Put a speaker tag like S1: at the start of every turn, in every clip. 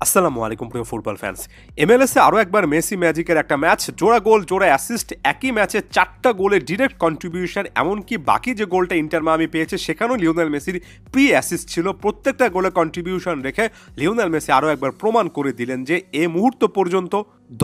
S1: আসসালামু আলাইকুম প্রিয় ফুটবল ফ্যান্স। এমএলএসে আরও একবার মেসি ম্যাজিকের একটা ম্যাচ, জোড়া গোল জোড়া অ্যাসিস্ট, একই ম্যাচে 4টা গোলের ডিরেক্ট কন্ট্রিবিউশন, এমনকি বাকি যে গোলটা ইন্টার মায়ামি পেয়েছে সেখানেও লিওনেল মেসির প্রি অ্যাসিস্ট ছিল। প্রত্যেকটা গোলে কন্ট্রিবিউশন রেখে লিওনেল মেসি আরও একবার প্রমাণ করে দিলেন যে এ মুহূর্ত পর্যন্ত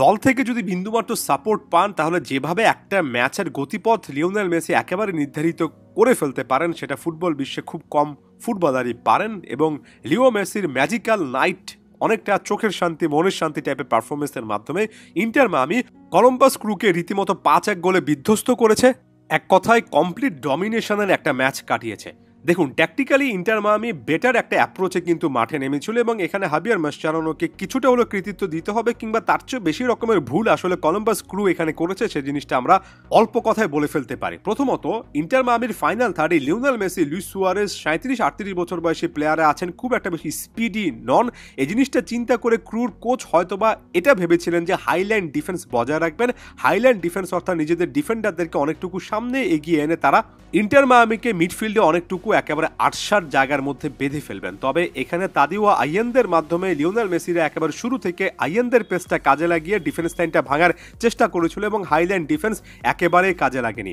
S1: দল থেকে যদি বিন্দুমাত্র সাপোর্ট পান তাহলে যেভাবে একটা ম্যাচের গতিপথ লিওনেল মেসি একেবারে নির্ধারিত করে ফেলতে পারেন সেটা ফুটবল বিশ্বে খুব কম ফুটবলারই পারেন। এবং লিও মেসির ম্যাজিক্যাল নাইট, অনেকটা চোখের শান্তি মনের শান্তি টাইপের পারফরমেন্সের মাধ্যমে ইন্টার মায়ামি কলম্বাস ক্রুকে রীতিমতো 5-1 গোলে বিধ্বস্ত করেছে। এক কথায় কমপ্লিট ডমিনেশনের একটা ম্যাচ কাটিয়েছে। দেখুন, ট্যাকটিক্যালি ইন্টার মায়ামি বেটার একটা অ্যাপ্রোচে কিন্তু মাঠে নেমেছিল এবং এখানে হাবিয়ার মাসচারানোকে কিছুটা হলো কৃতিত্ব দিতে হবে, কিংবা তার চেয়ে বেশি রকমের ভুল আসলে কলম্বাস ক্রু এখানে করেছে সে জিনিসটা আমরা অল্প কথায় বলে ফেলতে পারি। প্রথমত, ইন্টার মায়ামির ফাইনাল থার্ডে লিওনেল মেসি, লুইস সুয়ারেজ 37-38 বছর বয়সী প্লেয়াররা আছেন, খুব একটা বেশি স্পিডি নন। এই জিনিসটা চিন্তা করে ক্রুর কোচ হয়তোবা এটা ভেবেছিলেন যে হাইল্যান্ড ডিফেন্স বজায় রাখবেন। হাইল্যান্ড ডিফেন্স অর্থাৎ নিজেদের ডিফেন্ডারদেরকে অনেকটুকু সামনে এগিয়ে এনে তারা ইন্টার মায়ামিকে মিডফিল্ডে অনেকটুকু একেবারে 8-60 জায়গার মধ্যে বেঁধে ফেলবেন। তবে এখানে তাদিও আইয়েন্দের মাধ্যমে লিওনেল মেসিরা একেবারে শুরু থেকে আইয়েন্দের পেসটা কাজে লাগিয়ে ডিফেন্স লাইনটা ভাঙার চেষ্টা করেছিল এবং হাইল্যান্ড ডিফেন্স একেবারে কাজে লাগেনি।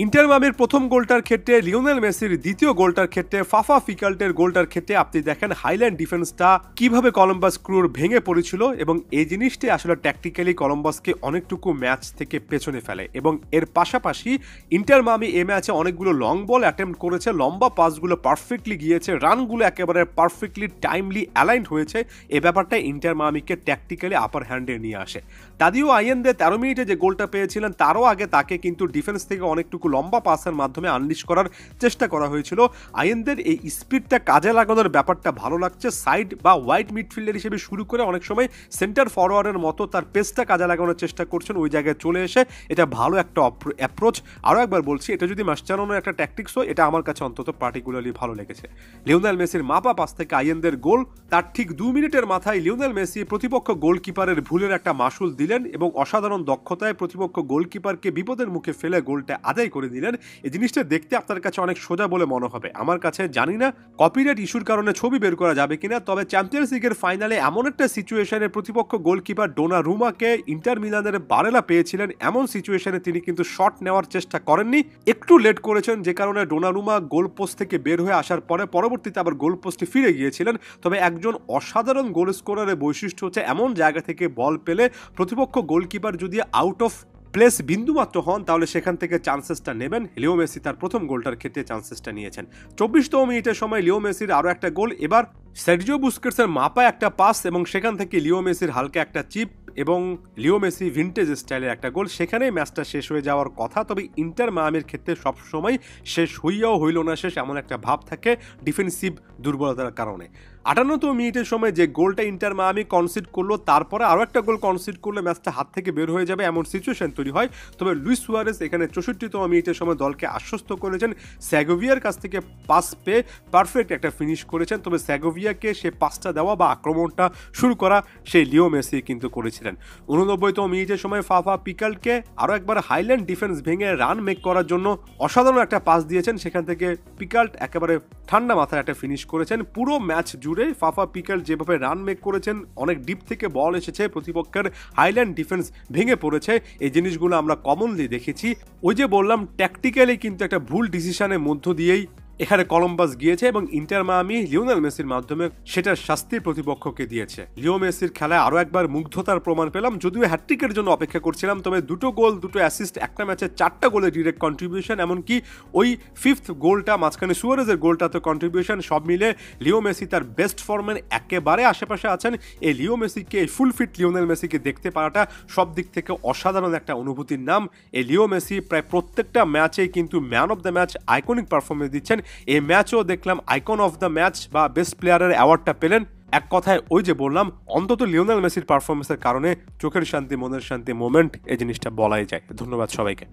S1: ইন্টার মায়ামির প্রথম গোলটার ক্ষেত্রে, লিওনেল মেসির দ্বিতীয় গোলটার ক্ষেত্রে, ফাফা পিকাল্টের গোলটার ক্ষেত্রে আপনি দেখেন হাইল্যান্ড ডিফেন্সটা কিভাবে কলম্বাস ক্রুর ভেঙে পড়েছিল এবং এই জিনিসটি আসলে ট্যাকটিক্যালি কলম্বাসকে অনেকটুকু ম্যাচ থেকে পেছনে ফেলে। এবং এর পাশাপাশি ইন্টার মায়ামি এই ম্যাচে অনেকগুলো লং বল অ্যাটেম্প্ট করেছে, লম্বা পাসগুলো পারফেক্টলি গিয়েছে, রানগুলো একেবারে পারফেক্টলি টাইমলি অ্যালাইন্ড হয়েছে। এই ব্যাপারটা ইন্টার মায়ামিকে ট্যাকটিক্যালি আপার হ্যান্ডে নিয়ে আসে। তাদিও আইয়েন্দে 13 মিনিটে যে গোলটা পেয়েছিলেন তারও আগে তাকে কিন্তু ডিফেন্স থেকে অনেকটুকু লম্বা পাসের মাধ্যমে আনলিশ করার চেষ্টা করা হয়েছিল। আইয়েন্দের এই স্পিডটা কাজে লাগানোর ব্যাপারটা ভালো লাগছে। সাইড বা ওয়াইড মিডফিল্ডার হিসেবে শুরু করে অনেক সময় সেন্টার ফরওয়ার্ডের মতো তার পেসটা কাজে লাগানোর চেষ্টা করছেন, ওই জায়গায় চলে এসে এটা ভালো একটা অ্যাপ্রোচ। আরও একবার বলছি, এটা যদি মাসচারানোর একটা ট্যাকটিক্স হয়, এটা আমার কাছে অন্তত পার্টিকুলারলি ভালো লেগেছে। লিওনেল মেসির মাপা পাস থেকে আইয়েন্দের গোল, তার ঠিক 2 মিনিটের মাথায় লিওনেল মেসি প্রতিপক্ষ গোলকিপারের ভুলের একটা মাসুল দিলেন এবং অসাধারণ দক্ষতায় প্রতিপক্ষ গোলকিপারকে বিপদের মুখে ফেলে গোলটা আদায় করে দিলেন। এই জিনিসটা দেখতে আপনার কাছে অনেক সোজা বলে মনে হবে। আমার কাছে জানি না কপিরাইট ইস্যুর কারণে ছবি বের করা যাবে কিনা, তবে চ্যাম্পিয়ন্স লিগের ফাইনালে এমন একটা সিচুয়েশনে প্রতিপক্ষ গোলকিপার ডোনারুমাকে ইন্টার মিলানের বারেলা পেয়েছিলেন, এমন সিচুয়েশনে তিনি কিন্তু শট নেওয়ার চেষ্টা করেননি, একটু লেট করেছেন, যে কারণে ডোনারুমা গোল পোস্ট থেকে বের হয়ে আসার পরে পরবর্তীতে আবার গোল পোস্টে ফিরে গিয়েছিলেন। তবে একজন অসাধারণ গোল স্কোরারের বৈশিষ্ট্য হচ্ছে এমন জায়গা থেকে বল পেলে প্রতিপক্ষ গোলকিপার যদি আউট অফ প্লেস বিন্দুমাত্র হন তাহলে সেখান থেকে চান্সেসটা নেবেন। লিও মেসি তার প্রথম গোলটার ক্ষেত্রে চান্সেসটা নিয়েছেন। 24তম মিনিটের সময় লিও মেসির আরও একটা গোল, এবার সার্জিও বুস্কেটসের মাপা একটা পাস এবং সেখান থেকে লিও মেসির হালকা একটা চিপ এবং লিও মেসি ভিন্টেজ স্টাইলের একটা গোল। সেখানেই ম্যাচটা শেষ হয়ে যাওয়ার কথা। তবে ইন্টার মায়ামির ক্ষেত্রে সবসময় শেষ হইয়াও হইল না শেষ, এমন একটা ভাব থাকে ডিফেন্সিভ দুর্বলতার কারণে। 58তম মিনিটের সময় যে গোলটা ইন্টার মায়ামি কনসিড করলো, তারপরে আরও একটা গোল কনসিড করলে ম্যাচটা হাত থেকে বের হয়ে যাবে এমন সিচুয়েশন তৈরি হয়। তবে লুইস সুয়ারেজ এখানে 64তম মিনিটের সময় দলকে আশ্বস্ত করেছেন, সেগোভিয়ার কাছ থেকে পাস পেয়ে পারফেক্ট একটা ফিনিশ করেছেন। তবে সেগোভিয়াকে সে পাসটা দেওয়া বা আক্রমণটা শুরু করা সেই লিও মেসি কিন্তু করেছিলেন। 89তম মিনিটের সময় ফাফা পিকাল্টকে আরও একবার হাইল্যান্ড ডিফেন্স ভেঙে রান মেক করার জন্য অসাধারণ একটা পাস দিয়েছেন, সেখান থেকে পিকাল্ট একেবারে ঠান্ডা মাথায় একটা ফিনিশ করেছেন। পুরো ম্যাচ জুড়ে ফাফা পিকাল্ট যেভাবে রান মেক করেছেন, অনেক ডিপ থেকে বল এসেছে, প্রতিপক্ষের হাইল্যান্ড ডিফেন্স ভেঙে পড়েছে, এই জিনিসগুলো আমরা কমনলি দেখেছি। ওই যে বললাম ট্যাকটিক্যালি কিন্তু একটা ভুল ডিসিশনের মধ্য দিয়েই এখানে কলম্বাস গিয়েছে এবং ইন্টার মায়ামি লিওনেল মেসির মাধ্যমে সেটার শাস্তির প্রতিপক্ষকে দিয়েছে। লিও মেসির খেলায় আরও একবার মুগ্ধতার প্রমাণ পেলাম, যদিও হ্যাট্রিকের জন্য অপেক্ষা করছিলাম। তবে 2টো গোল 2টো অ্যাসিস্ট, একটা ম্যাচে 4টা গোলের ডিরেক্ট কন্ট্রিবিউশন, এমনকি ওই 5th গোলটা মাঝখানে সুয়ারেজের গোলটা তো কন্ট্রিবিউশন, সব মিলে লিও মেসি তার বেস্ট ফর্মের একেবারে আশেপাশে আছেন। এই লিও মেসিকে, এই ফুল ফিট লিওনেল মেসিকে দেখতে পারাটা সব দিক থেকে অসাধারণ একটা অনুভূতির নাম। এই লিও মেসি প্রায় প্রত্যেকটা ম্যাচেই কিন্তু man of the match iconic performance দিচ্ছেন। এই ম্যাচও দেখলাম আইকন অফ দ্য ম্যাচ বা বেস্ট প্লেয়ারের অ্যাওয়ার্ডটা পেলেন। এক কথায় ওই যে বললাম, অন্তত লিওনেল মেসির পারফরমেন্সের কারণে চোখের শান্তি মনের শান্তি মোমেন্ট, এই জিনিসটা বলাই যায়। ধন্যবাদ সবাইকে।